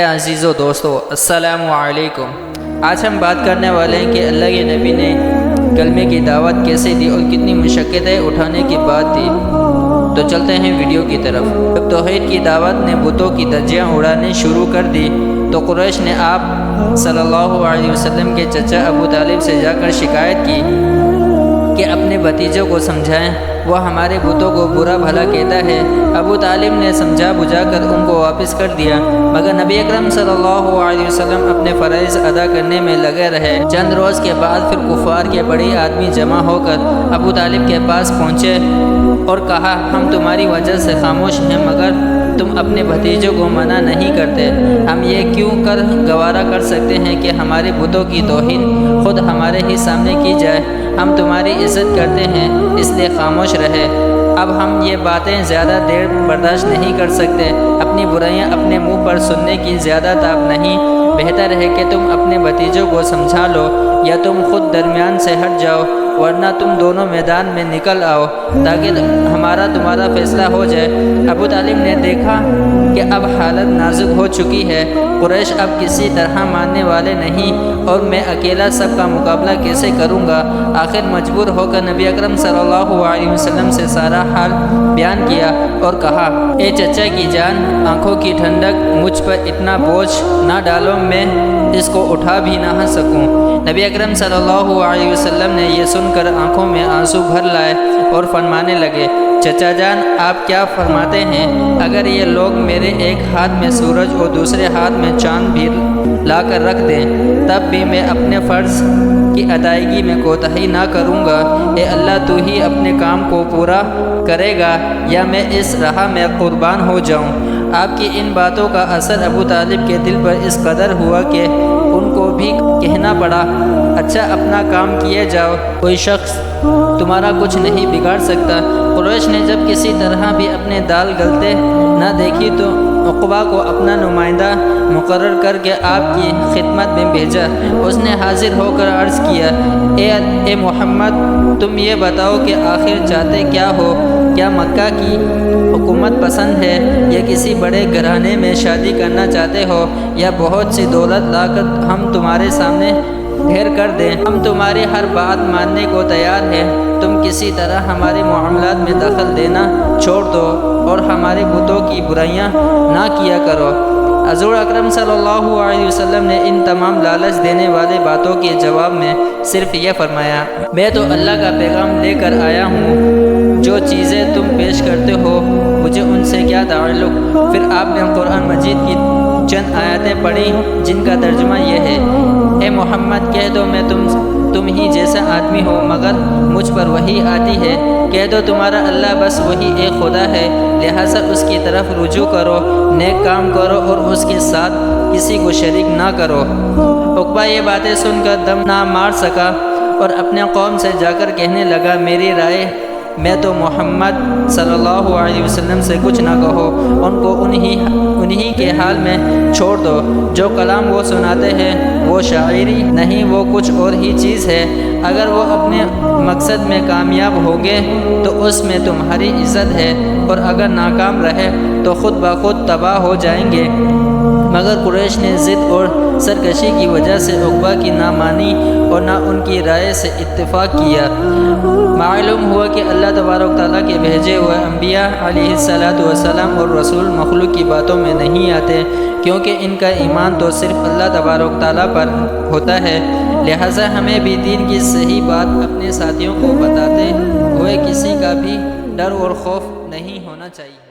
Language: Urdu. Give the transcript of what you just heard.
عزیزو دوستو السلام علیکم۔ آج ہم بات کرنے والے ہیں کہ اللہ کے نبی نے کلمے کی دعوت کیسے دی اور کتنی مشقتیں اٹھانے کے بعد دی۔ تو چلتے ہیں ویڈیو کی طرف۔ جب توحید کی دعوت نے بتوں کی دھجیاں اڑانے شروع کر دی تو قریش نے آپ صلی اللہ علیہ وسلم کے چچا ابو طالب سے جا کر شکایت کی کہ اپنے بھتیجوں کو سمجھائیں، وہ ہمارے بتوں کو برا بھلا کہتا ہے۔ ابو طالب نے سمجھا بجھا کر ان کو واپس کر دیا، مگر نبی اکرم صلی اللہ علیہ وسلم اپنے فرائض ادا کرنے میں لگے رہے۔ چند روز کے بعد پھر کفار کے بڑے آدمی جمع ہو کر ابو طالب کے پاس پہنچے اور کہا، ہم تمہاری وجہ سے خاموش ہیں مگر تم اپنے بھتیجوں کو منع نہیں کرتے۔ ہم یہ کیوں کر گوارا کر سکتے ہیں کہ ہمارے بتوں کی توہین خود ہمارے ہی سامنے کی جائے؟ ہم تمہاری عزت کرتے ہیں اس لیے خاموش رہے۔ اب ہم یہ باتیں زیادہ دیر برداشت نہیں کر سکتے۔ اپنی برائیاں اپنے منہ پر سننے کی زیادہ تاب نہیں۔ بہتر ہے کہ تم اپنے بھتیجوں کو سمجھا لو یا تم خود درمیان سے ہٹ جاؤ، ورنہ تم دونوں میدان میں نکل آؤ تاکہ ہمارا تمہارا فیصلہ ہو جائے۔ ابو طالب نے دیکھا کہ اب حالت نازک ہو چکی ہے، قریش اب کسی طرح ماننے والے نہیں اور میں اکیلا سب کا مقابلہ کیسے کروں گا؟ آخر مجبور ہو کر نبی اکرم صلی اللہ علیہ وسلم سے سارا حال بیان کیا اور کہا، اے چچا کی جان، آنکھوں کی ٹھنڈک، مجھ پر اتنا بوجھ نہ ڈالو، میں اس کو اٹھا بھی نہ سکوں۔ نبی اکرم صلی اللہ علیہ وسلم نے یہ سن کر آنکھوں میں آنسو بھر لائے اور فرمانے لگے، چچا جان آپ کیا فرماتے ہیں؟ اگر یہ لوگ میرے ایک ہاتھ میں سورج اور دوسرے ہاتھ میں چاند بھی لا کر رکھ دیں تب بھی میں اپنے فرض کی ادائیگی میں کوتاہی نہ کروں گا۔ اے اللہ تو ہی اپنے کام کو پورا کرے گا یا میں اس راہ میں قربان ہو جاؤں۔ آپ کی ان باتوں کا اثر ابو طالب کے دل پر اس قدر ہوا کہ ان کو بھی کہنا پڑا، اچھا اپنا کام کیے جاؤ، کوئی شخص تمہارا کچھ نہیں بگاڑ سکتا۔ قریش نے جب کسی طرح بھی اپنے دال گلتے نہ دیکھی تو عقبہ کو اپنا نمائندہ مقرر کر کے آپ کی خدمت میں بھیجا۔ اس نے حاضر ہو کر عرض کیا، اے محمد، تم یہ بتاؤ کہ آخر چاہتے کیا ہو؟ کیا مکہ کی حکومت پسند ہے یا کسی بڑے گھرانے میں شادی کرنا چاہتے ہو یا بہت سی دولت لا کر ہم تمہارے سامنے ڈھیر کر دیں؟ ہم تمہاری ہر بات ماننے کو تیار ہیں، تم کسی طرح ہمارے معاملات میں دخل دینا چھوڑ دو اور ہمارے بتوں کی برائیاں نہ کیا کرو۔ حضور اکرم صلی اللہ علیہ وسلم نے ان تمام لالچ دینے والے باتوں کے جواب میں صرف یہ فرمایا، میں تو اللہ کا پیغام لے کر آیا ہوں، جو چیزیں تم پیش کرتے ہو مجھے ان سے کیا تعلق؟ پھر آپ نے قرآن مجید کی چند آیتیں پڑھی جن کا ترجمہ یہ ہے، اے محمد کہہ دو میں تم ہی جیسا آدمی ہو مگر مجھ پر وحی آتی ہے، کہہ دو تمہارا اللہ بس وہی ایک خدا ہے، لہٰذا اس کی طرف رجوع کرو، نیک کام کرو اور اس کے ساتھ کسی کو شریک نہ کرو۔ عقبہ یہ باتیں سن کر دم نہ مار سکا اور اپنے قوم سے جا کر کہنے لگا، میری رائے میں تو محمد صلی اللہ علیہ وسلم سے کچھ نہ کہو، ان کو انہی کے حال میں چھوڑ دو، جو کلام وہ سناتے ہیں وہ شاعری نہیں، وہ کچھ اور ہی چیز ہے۔ اگر وہ اپنے مقصد میں کامیاب ہوگے تو اس میں تمہاری عزت ہے اور اگر ناکام رہے تو خود بخود تباہ ہو جائیں گے۔ مگر قریش نے ضد اور سرکشی کی وجہ سے عقبہ کی نہ مانی اور نہ ان کی رائے سے اتفاق کیا۔ معلوم ہوا کہ اللہ تبارک تعالیٰ کے بھیجے ہوئے انبیاء علیہ السلام اور رسول مخلوق کی باتوں میں نہیں آتے، کیونکہ ان کا ایمان تو صرف اللہ تبارک تعالیٰ پر ہوتا ہے۔ لہٰذا ہمیں بھی دین کی صحیح بات اپنے ساتھیوں کو بتاتے ہوئے کسی کا بھی ڈر اور خوف نہیں ہونا چاہیے۔